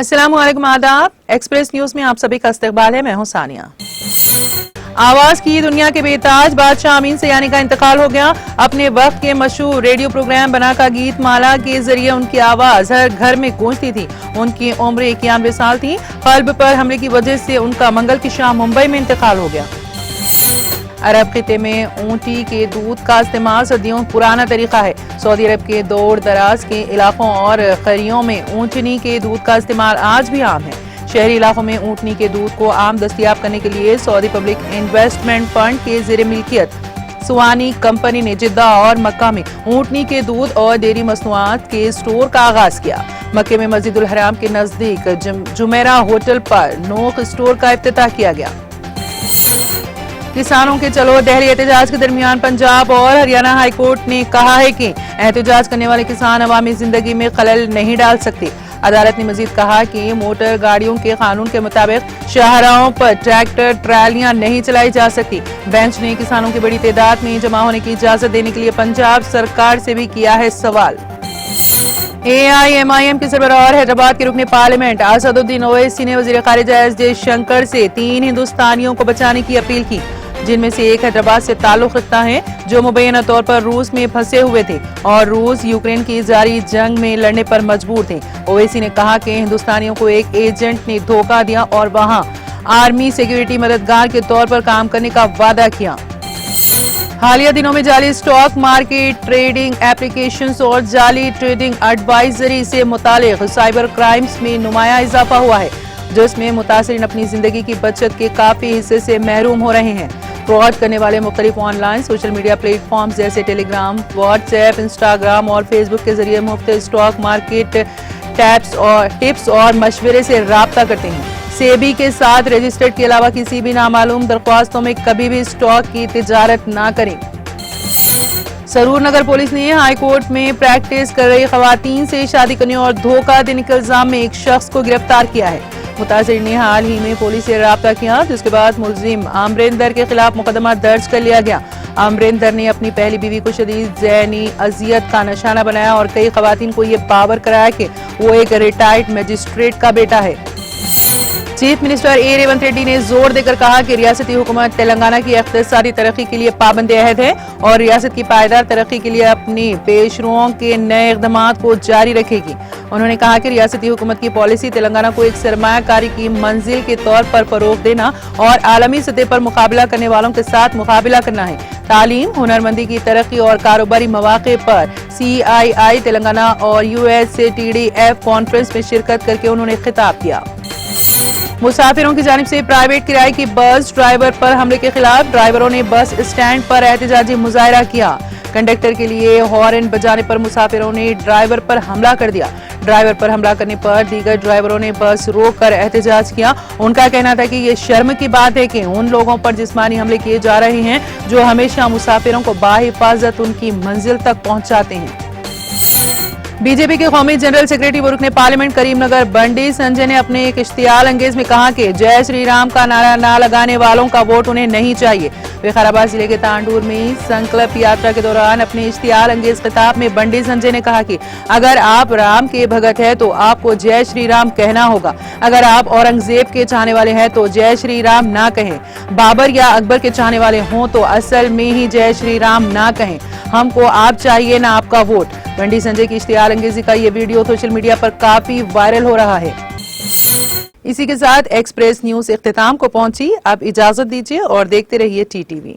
अस्सलाम वालेकुम, आदाब। एक्सप्रेस न्यूज में आप सभी का इस्तकबाल है। मैं हूं सानिया। आवाज की दुनिया के बेताज बादशाह अमीन सयानी का इंतकाल हो गया। अपने वक्त के मशहूर रेडियो प्रोग्राम बना का गीत माला के जरिए उनकी आवाज हर घर में गूंजती थी। उनकी उम्र 91 साल थी। कल्ब पर हमले की वजह से उनका मंगल की शाम मुंबई में इंतकाल हो गया। अरब खिते में ऊँटी के दूध का इस्तेमाल सदियों पुराना तरीका है। सऊदी अरब के दूर दराज के इलाकों और करियों में ऊँटनी के दूध का इस्तेमाल आज भी आम है। शहरी इलाकों में ऊँटनी के दूध को आम दस्तयाब करने के लिए सऊदी पब्लिक इन्वेस्टमेंट फंड के ज़ेर मिल्कियत सुवानी कंपनी ने जिद्दा और मक्का में ऊँटनी के दूध और डेयरी मसनूआत के स्टोर का आगाज किया। मक्के में मस्जिदुल हराम के नजदीक जुमेरा होटल पर नोक स्टोर का इफ्तिताह किया गया। किसानों के चलो दिल्ली एहतजाज के दरमियान पंजाब और हरियाणा हाई कोर्ट ने कहा है कि एहतजाज करने वाले किसान अवामी जिंदगी में खलल नहीं डाल सकते। अदालत ने मजीद कहा कि मोटर गाड़ियों के कानून के मुताबिक शाहराहों पर ट्रैक्टर ट्रैलियां नहीं चलाई जा सकती। बेंच ने किसानों की बड़ी तादाद में जमा होने की इजाजत देने के लिए पंजाब सरकार से भी किया है सवाल। AIMIM के सरबराह और हैदराबाद के रुकने पार्लियामेंट असदुद्दीन ओवैसी ने वजीर खारिजा एस जयशंकर से 3 हिंदुस्तानियों को बचाने की अपील की, जिनमें से एक हैदराबाद से ताल्लुक रखता है जो मुबैना तौर पर रूस में फंसे हुए थे और रूस यूक्रेन की जारी जंग में लड़ने पर मजबूर थे। ओवैसी ने कहा कि हिंदुस्तानियों को एक एजेंट ने धोखा दिया और वहां आर्मी सिक्योरिटी मददगार के तौर पर काम करने का वादा किया। हालिया दिनों में जाली स्टॉक मार्केट ट्रेडिंग एप्लीकेशंस और जाली ट्रेडिंग एडवाइजरी से मुतालिक साइबर क्राइम्स में नुमाया इजाफा हुआ है, जिसमें मुतासिरीन अपनी जिंदगी की बचत के काफी हिस्से से महरूम हो रहे हैं। फ्रॉड करने वाले मुख्तलिफ ऑनलाइन सोशल मीडिया प्लेटफॉर्म जैसे टेलीग्राम, व्हाट्सएप, इंस्टाग्राम और फेसबुक के जरिए मुफ्त स्टॉक मार्केट टिप्स और मशवरे से राब्ता करते हैं। सेबी के साथ रजिस्टर्ड के अलावा किसी भी नामालूम दरख्वास्तों में कभी भी स्टॉक की तिजारत ना करें। सरूर नगर पुलिस ने हाई कोर्ट में प्रैक्टिस कर रही खवातीन से शादी करने और धोखा देने के इल्जाम में एक शख्स को गिरफ्तार किया है। मुतासिर ने हाल ही में पुलिस से राब्ता किया, जिसके बाद मुलजिम अमरिंदर के खिलाफ मुकदमा दर्ज कर लिया गया। अमरिंदर ने अपनी पहली बीवी को शदीद ज़हनी अजियत का निशाना बनाया और कई खवातीन को ये बावर कराया कि वो एक रिटायर्ड मजिस्ट्रेट का बेटा है। चीफ मिनिस्टर ए रेवंत रेड्डी ने जोर देकर कहा कि रियासती हुकूमत तेलंगाना की इख्तिसारी तरक्की के लिए पाबंद अहद है और रियासत की पायदार तरक्की के लिए अपनी पेशरों के नए इक़दामात को जारी रखेगी। उन्होंने कहा कि रियासती हुकूमत की पॉलिसी तेलंगाना को एक सरमायाकारी की मंजिल के तौर पर फरोग देना और आलमी सतह पर मुकाबला करने वालों के साथ मुकाबला करना है। तालीम, हुनरमंदी की तरक्की और कारोबारी मौके पर CII तेलंगाना और USATDF कॉन्फ्रेंस में शिरकत करके उन्होंने खिताब किया। मुसाफिरों की जानिब से प्राइवेट किराए की बस ड्राइवर पर हमले के खिलाफ ड्राइवरों ने बस स्टैंड पर एहतजाजी मुजाहरा किया। कंडक्टर के लिए हॉर्न बजाने पर मुसाफिरों ने ड्राइवर पर हमला कर दिया। ड्राइवर पर हमला करने पर दीगर ड्राइवरों ने बस रोक कर एहतजाज किया। उनका कहना था कि ये शर्म की बात है कि उन लोगों पर जिस्मानी हमले किए जा रहे हैं जो हमेशा मुसाफिरों को बाहिफाजत उनकी मंजिल तक पहुंचाते हैं। बीजेपी के कौमी जनरल सेक्रेटरी व रुकने पार्लियामेंट करीमनगर बंडी संजय ने अपने एक इश्तियाल अंगेज में कहा कि जय श्री राम का नारा ना लगाने वालों का वोट उन्हें नहीं चाहिए। विकाराबाद जिले के तांडूर में संकल्प यात्रा के दौरान अपने इश्तियाल अंगेज खिताब में बंडी संजय ने कहा कि अगर आप राम के भगत है तो आपको जय श्री राम कहना होगा। अगर आप औरंगजेब के चाहने वाले हैं तो जय श्री राम ना कहें। बाबर या अकबर के चाहने वाले हों तो असल में ही जय श्री राम ना कहें। हमको आप चाहिए ना आपका वोट। बंडी संजय की इश्तियाल अंगेजी का ये वीडियो सोशल मीडिया पर काफी वायरल हो रहा है। इसी के साथ एक्सप्रेस न्यूज इख्तिताम को पहुंची। अब इजाजत दीजिए और देखते रहिए TTV।